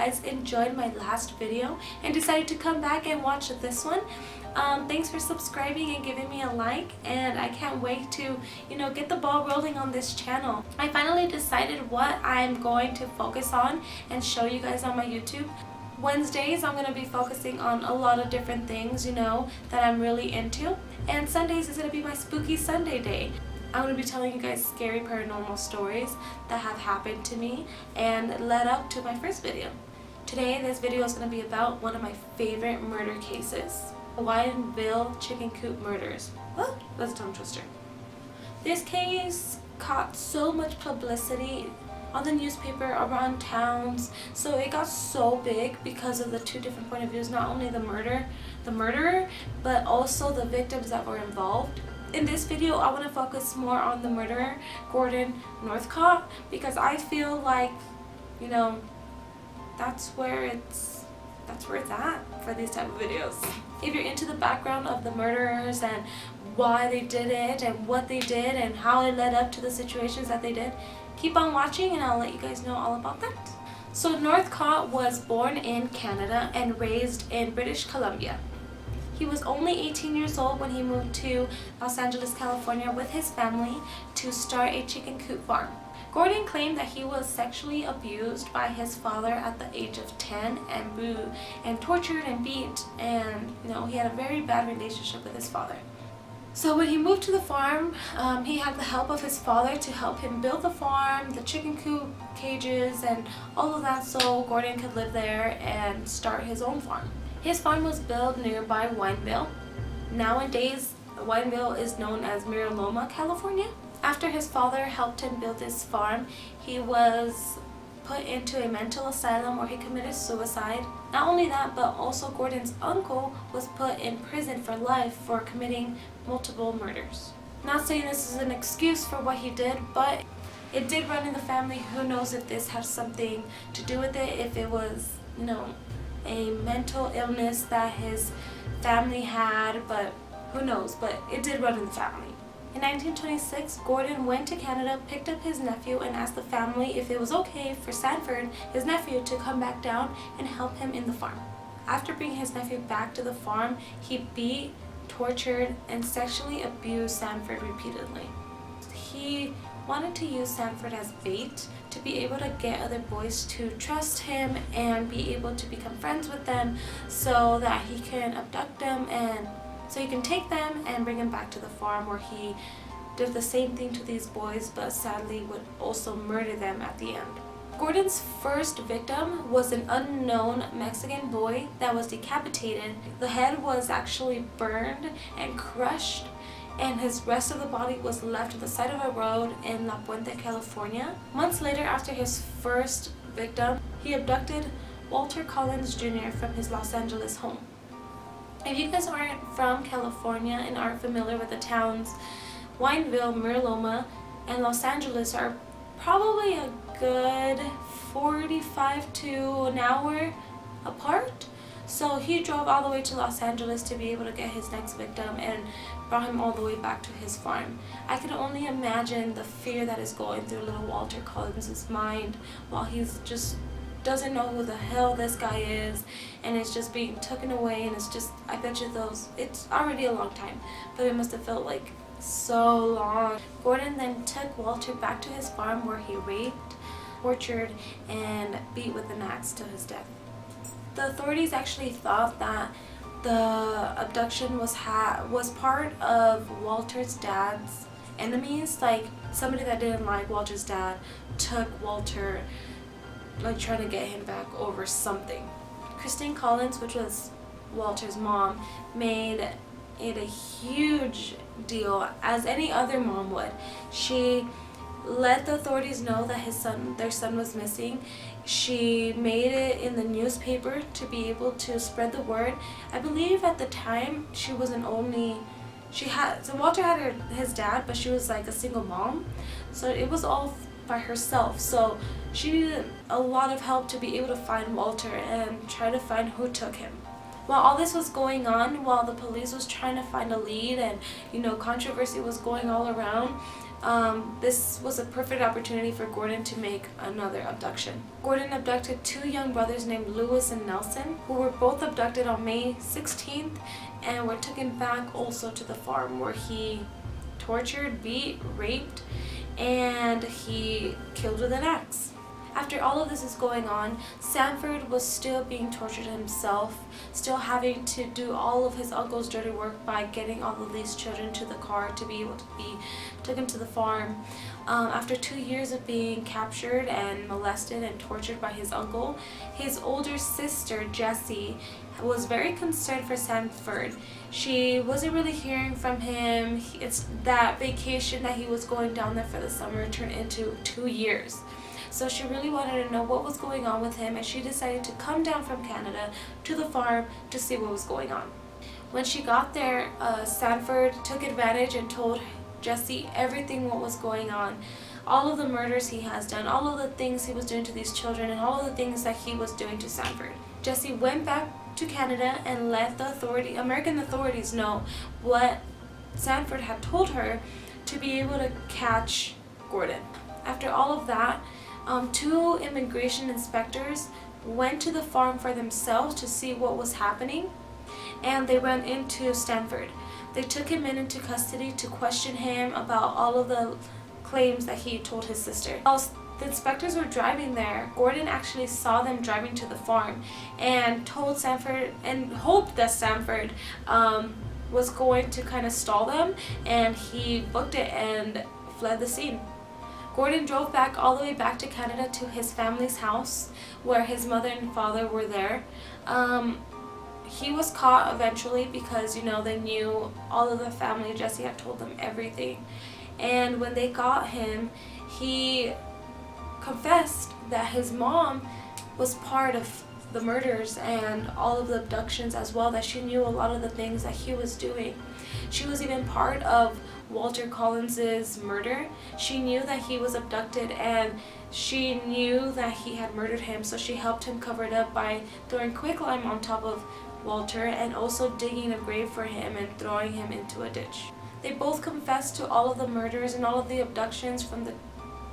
guys enjoyed my last video and decided to come back and watch this one. Thanks for subscribing and giving me a like, and I can't wait to, get the ball rolling on this channel. I finally decided what I'm going to focus on and show you guys on my YouTube. Wednesdays I'm going to be focusing on a lot of different things, that I'm really into. And Sundays is going to be my Spooky Sunday day. I'm going to be telling you guys scary paranormal stories that have happened to me and led up to my first video. Today this video is going to be about one of my favorite murder cases. WINEVILLE Chicken Coop Murders. What? That's a tongue twister. This case caught so much publicity on the newspaper, around towns, so it got so big because of the two different point of views, not only the murderer, but also the victims that were involved. In this video, I want to focus more on the murderer, Gordon Northcott, because I feel like, that's where it's at for these type of videos. If you're into the background of the murderers and why they did it and what they did and how it led up to the situations that they did, keep on watching and I'll let you guys know all about that. So Northcott was born in Canada and raised in British Columbia. He was only 18 years old when he moved to Los Angeles, California with his family to start a chicken coop farm. Gordon claimed that he was sexually abused by his father at the age of 10 and tortured and beat, and he had a very bad relationship with his father. So when he moved to the farm, he had the help of his father to help him build the farm, the chicken coop cages, and all of that, so Gordon could live there and start his own farm. His farm was built nearby WINEVILLE. Nowadays, WINEVILLE is known as Loma, California. After his father helped him build his farm, he was put into a mental asylum where he committed suicide. Not only that, but also Gordon's uncle was put in prison for life for committing multiple murders. Not saying this is an excuse for what he did, but it did run in the family. Who knows if this has something to do with it, if it was, a mental illness that his family had, but who knows, but it did run in the family. In 1926, Gordon went to Canada, picked up his nephew, and asked the family if it was okay for Sanford, his nephew, to come back down and help him in the farm. After bringing his nephew back to the farm, he beat, tortured, and sexually abused Sanford repeatedly. He wanted to use Sanford as bait to be able to get other boys to trust him and be able to become friends with them so that he can abduct them and so he can take them and bring them back to the farm, where he did the same thing to these boys, but sadly would also murder them at the end. Gordon's first victim was an unknown Mexican boy that was decapitated. The head was actually burned and crushed, and his rest of the body was left at the side of a road in La Puente, California. Months later, after his first victim, he abducted Walter Collins Jr. from his Los Angeles home. If you guys aren't from California and aren't familiar with the towns, WINEVILLE, Loma, and Los Angeles are probably a good 45 to an hour apart. So he drove all the way to Los Angeles to be able to get his next victim and brought him all the way back to his farm. I can only imagine the fear that is going through little Walter Collins' mind while he's just doesn't know who the hell this guy is, and it's just being taken away, and it's just, I bet you it's already a long time, but it must have felt like so long. Gordon then took Walter back to his farm where he raped, tortured, and beat with an axe to his death. The authorities actually thought that the abduction was part of Walter's dad's enemies, like somebody that didn't like Walter's dad took Walter, like trying to get him back over something. Christine Collins, which was Walter's mom, made it a huge deal, as any other mom would. She let the authorities know that their son was missing. She made it in the newspaper to be able to spread the word. I believe at the time she wasn't only, so Walter had his dad, but she was like a single mom, so it was all by herself. So she needed a lot of help to be able to find Walter and try to find who took him. While all this was going on, while the police was trying to find a lead and controversy was going all around, This was a perfect opportunity for Gordon to make another abduction. Gordon abducted 2 young brothers named Lewis and Nelson, who were both abducted on May 16th and were taken back also to the farm where he tortured, beat, raped, and he killed with an axe. After all of this is going on, Sanford was still being tortured himself, still having to do all of his uncle's dirty work by getting all of these children to the car to be able to be taken to the farm. After 2 years of being captured and molested and tortured by his uncle, his older sister, Jessie, was very concerned for Sanford. She wasn't really hearing from him. It's that vacation that he was going down there for the summer turned into 2 years. So she really wanted to know what was going on with him, and she decided to come down from Canada to the farm to see what was going on. When she got there, Sanford took advantage and told Jessie everything what was going on. All of the murders he has done, all of the things he was doing to these children, and all of the things that he was doing to Sanford. Jessie went back to Canada and let the American authorities know what Sanford had told her to be able to catch Gordon. After all of that, 2 immigration inspectors went to the farm for themselves to see what was happening, and they ran into Sanford. They took him into custody to question him about all of the claims that he told his sister. While the inspectors were driving there, Gordon actually saw them driving to the farm and told Sanford and hoped that Sanford was going to kind of stall them, and he booked it and fled the scene. Gordon drove back all the way back to Canada to his family's house where his mother and father were there. He was caught eventually because, they knew all of the family. Jessie had told them everything. And when they got him, he confessed that his mom was part of the murders and all of the abductions as well, that she knew a lot of the things that he was doing. She was even part of Walter Collins's murder. She knew that he was abducted, and she knew that he had murdered him, so she helped him cover it up by throwing quicklime on top of Walter and also digging a grave for him and throwing him into a ditch. They both confessed to all of the murders and all of the abductions from the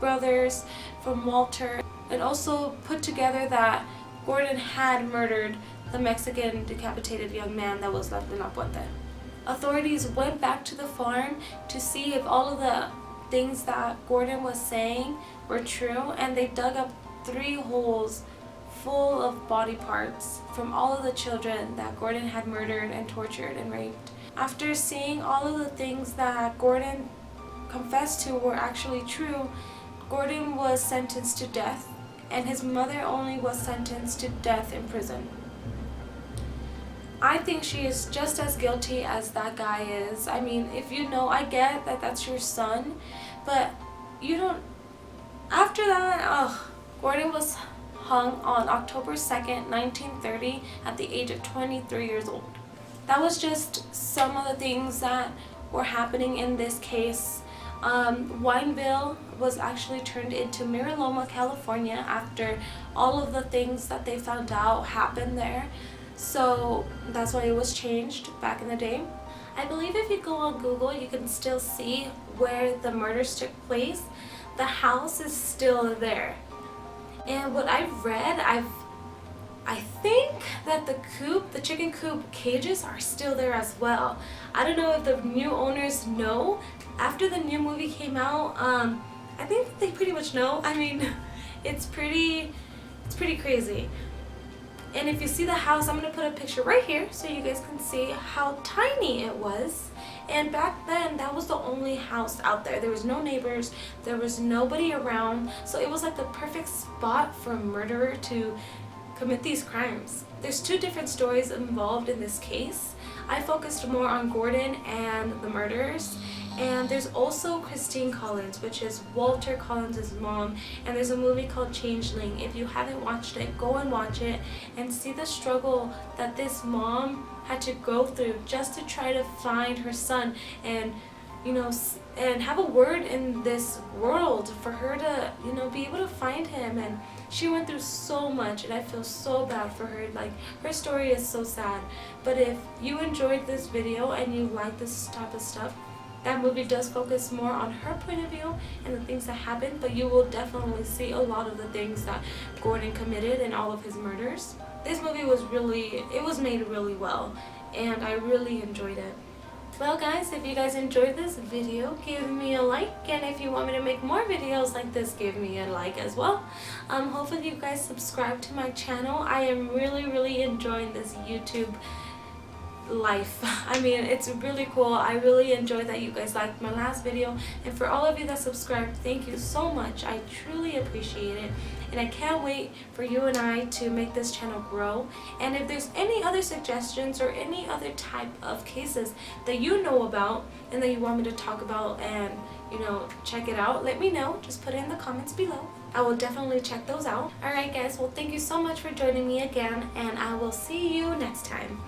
brothers, from Walter, and also put together that Gordon had murdered the Mexican decapitated young man that was left in La Puente. Authorities went back to the farm to see if all of the things that Gordon was saying were true, and they dug up 3 holes full of body parts from all of the children that Gordon had murdered and tortured and raped. After seeing all of the things that Gordon confessed to were actually true, Gordon was sentenced to death, and his mother only was sentenced to death in prison. I think she is just as guilty as that guy is. I mean, if I get that that's your son, but you don't. After that, Gordon was hung on October 2nd, 1930 at the age of 23 years old. That was just some of the things that were happening in this case. Wineville was actually turned into Miraloma, California after all of the things that they found out happened there. So that's why it was changed back in the day. I believe if you go on Google, you can still see where the murders took place. The house is still there. And what I've read, I think that the chicken coop cages are still there as well. I don't know if the new owners know. After the new movie came out, I think they pretty much know. I mean, it's pretty crazy. And if you see the house, I'm going to put a picture right here so you guys can see how tiny it was. And back then, that was the only house out there. There was no neighbors. There was nobody around. So it was like the perfect spot for a murderer to commit these crimes. There's 2 different stories involved in this case. I focused more on Gordon and the murderers. And there's also Christine Collins, which is Walter Collins' mom, and there's a movie called Changeling. If you haven't watched it, go and watch it and see the struggle that this mom had to go through just to try to find her son and and have a word in this world for her to be able to find him. And she went through so much, and I feel so bad for her. Like, her story is so sad. But if you enjoyed this video and you like this type of stuff, That movie does focus more on her point of view and the things that happened, but you will definitely see a lot of the things that Gordon committed in all of his murders. This movie was made really well, and I really enjoyed it. Well guys, if you guys enjoyed this video, give me a like, and if you want me to make more videos like this, give me a like as well. Hopefully you guys subscribe to my channel. I am really enjoying this YouTube life. I mean, it's really cool. I really enjoyed that you guys liked my last video, and for all of you that subscribed, thank you so much. I truly appreciate it, and I can't wait for you and I to make this channel grow. And if there's any other suggestions or any other type of cases that you know about and that you want me to talk about and, you know, check it out, let me know. Just put it in the comments below. I will definitely check those out. Alright guys, well thank you so much for joining me again, and I will see you next time.